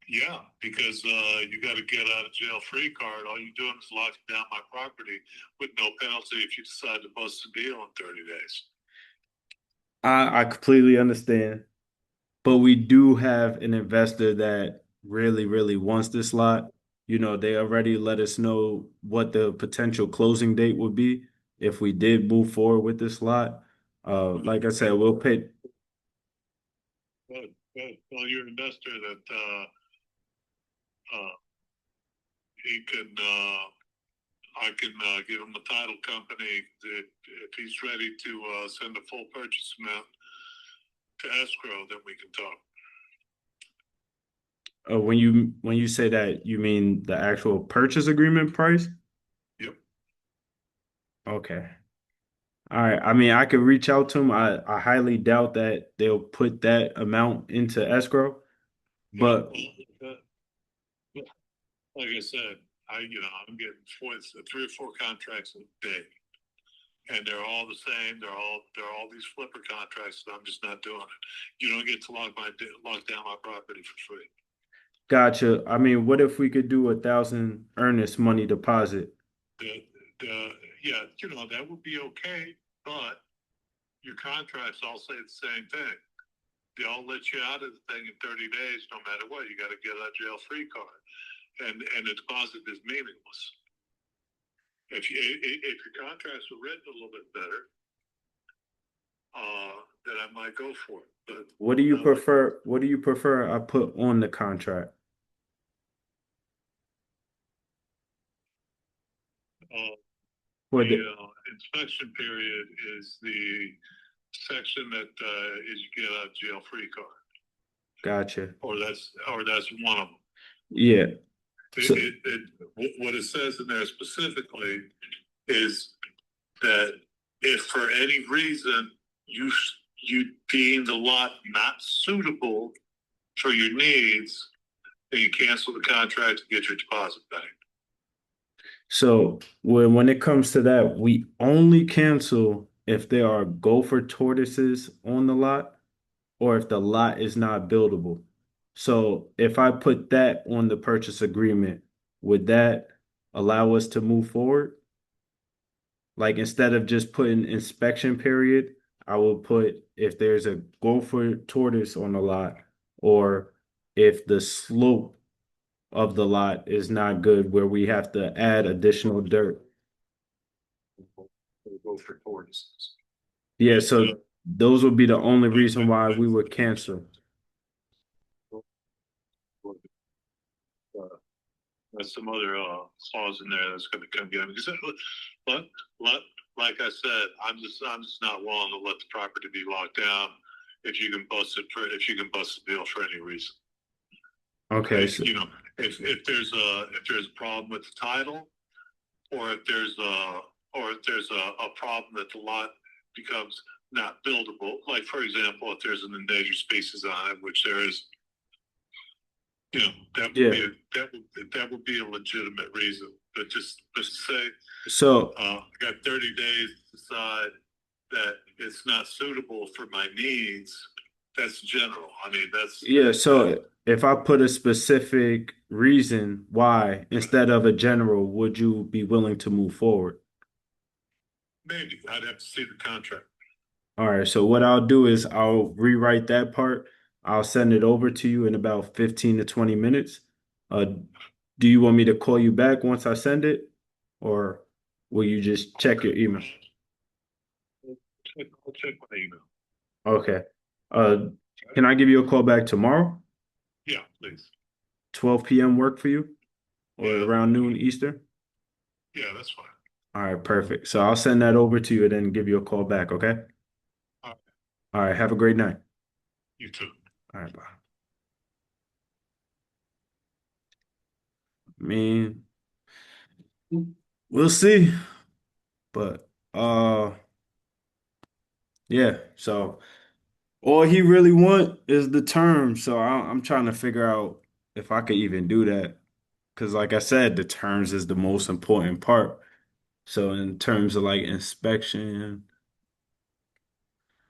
Yeah, because, you got a get out of jail free card. All you're doing is locking down my property with no penalty if you decide to bust a deal in 30 days. I completely understand. But we do have an investor that really, really wants this lot. You know, they already let us know what the potential closing date would be if we did move forward with this lot. Like I said, we'll pay. Well, your investor that, uh, he can, I can, give him a title company that if he's ready to, send a full purchase amount to escrow, then we can talk. When you say that, you mean the actual purchase agreement price? Yep. Okay. All right. I mean, I could reach out to them. I highly doubt that they'll put that amount into escrow, but Well, like I said, I'm getting three or four contracts a day, and they're all the same. They're all these flipper contracts, and I'm just not doing it. You don't get to lock down my property for free. gotcha. I mean, what if we could do 1,000 earnest money deposit? The, the yeah, that would be okay, but your contracts all say the same thing. They all let you out of the thing in 30 days, no matter what. You got to get a jail free card, and the deposit is meaningless. If your contracts were written a little bit better, then I might go for it. But What do you prefer? What do you prefer I put on the contract? For the the inspection period is the section that is you get out of jail free card, Gotcha. or that's one of them. Yeah. So, What it says in there specifically is that if for any reason you deem the lot not suitable for your needs, then you cancel the contract and get your deposit back. so when it comes to that, we only cancel if there are gopher tortoises on the lot or if the lot is not buildable. So if I put that on the purchase agreement, would that allow us to move forward? Like instead of just putting inspection period, I will put if there's a gopher tortoise on the lot or if the slope of the lot is not good where we have to add additional dirt. Go for tortoises. Yeah, so those would be the only reason why we would cancel. There's some other clause in there that's going to come get me. But like I said, I'm just not willing to let the property be locked down if you can bust the deal for any reason. Okay, so If there's a problem with the title, or if there's a problem that the lot becomes not buildable, like for example, if there's an endangered species on it, which there is, that would be a legitimate reason. But just say, so I got 30 days to decide that it's not suitable for my needs, that's general. I mean, that's Yeah, so if I put a specific reason why instead of a general, would you be willing to move forward? maybe I'd have to see the contract. All right, so what I'll do is I'll rewrite that part. I'll send it over to you in about 15 to 20 minutes. Uh, do you want me to call you back once I send it, or will you just check your email? I'll check my email. Okay. Uh, can I give you a call back tomorrow? Yeah, please. 12 p.m. work for you? Or Yeah. around noon Eastern? Yeah, that's fine. All right, perfect. So I'll send that over to you and then give you a call back, okay? All right. All right, have a great night. You too. All right, bye. I mean, we'll see. But yeah, so all he really want is the term. So I'm trying to figure out if I could even do that. Because like I said, the terms is the most important part. So in terms of like inspection,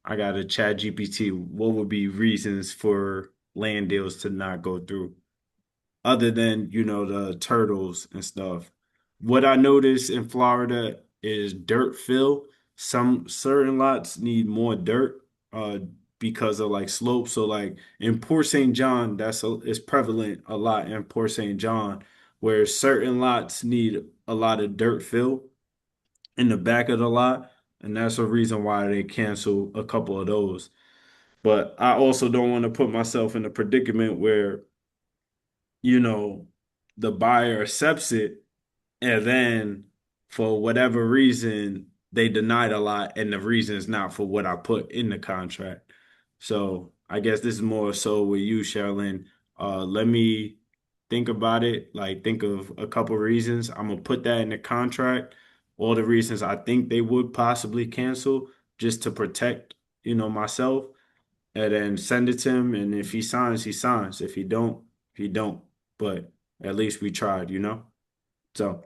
I got to chat GPT. What would be reasons for land deals to not go through? Other than, the turtles and stuff. What I noticed in Florida is dirt fill. Some certain lots need more dirt because of like slopes. So like in Port St. John, it's prevalent a lot in Port St. John, where certain lots need a lot of dirt fill in the back of the lot. And that's a reason why they cancel a couple of those. But I also don't want to put myself in a predicament where the buyer accepts it and then for whatever reason they denied a lot and the reason is not for what I put in the contract. So I guess this is more so with you, Sherilyn. Let me think about it, like think of a couple reasons. I'm gonna put that in the contract, all the reasons I think they would possibly cancel just to protect, myself and then send it to him. And if he signs, he signs. If he don't, he don't. But at least we tried. So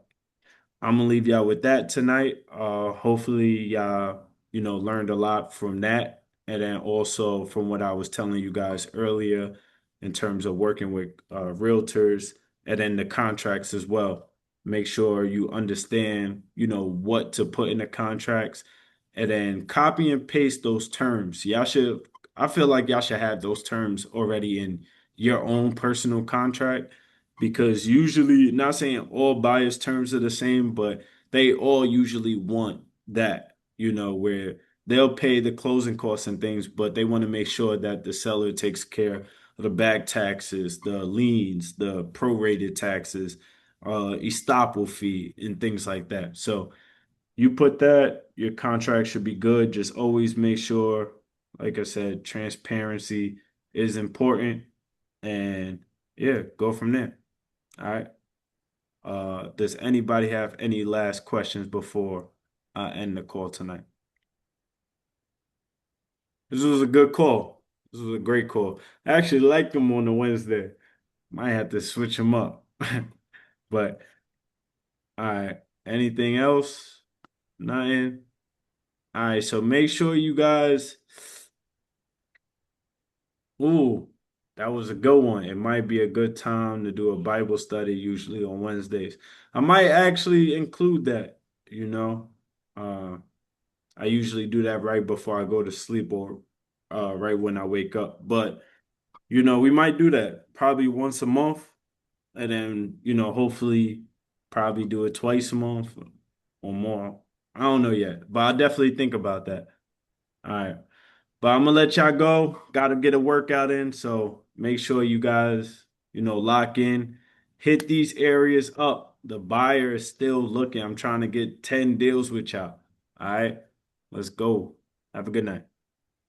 I'm gonna leave y'all with that tonight. Hopefully y'all, learned a lot from that. And then also from what I was telling you guys earlier in terms of working with realtors and then the contracts as well. Make sure you understand, what to put in the contracts and then copy and paste those terms. I feel like y'all should have those terms already in your own personal contract because usually, not saying all buyers' terms are the same, but they all usually want that, where they'll pay the closing costs and things, but they want to make sure that the seller takes care of the back taxes, the liens, the prorated taxes, estoppel fee, and things like that. So you put that, your contract should be good. Just always make sure, like I said, transparency is important. And yeah, go from there. All right. Does anybody have any last questions before I end the call tonight? This was a good call. This was a great call. I actually like them on the Wednesday. Might have to switch them up. But all right. Anything else? Nothing. All right. So make sure you guys. Ooh, that was a good one. It might be a good time to do a Bible study usually on Wednesdays. I might actually include that, you know. Uh, I usually do that right before I go to sleep or right when I wake up. But, we might do that probably once a month and then, hopefully probably do it twice a month or more. I don't know yet, but I'll definitely think about that. All right. But I'm gonna let y'all go. Got to get a workout in, so make sure you guys, lock in. Hit these areas up. The buyer is still looking. I'm trying to get 10 deals with y'all. All right, let's go. Have a good night.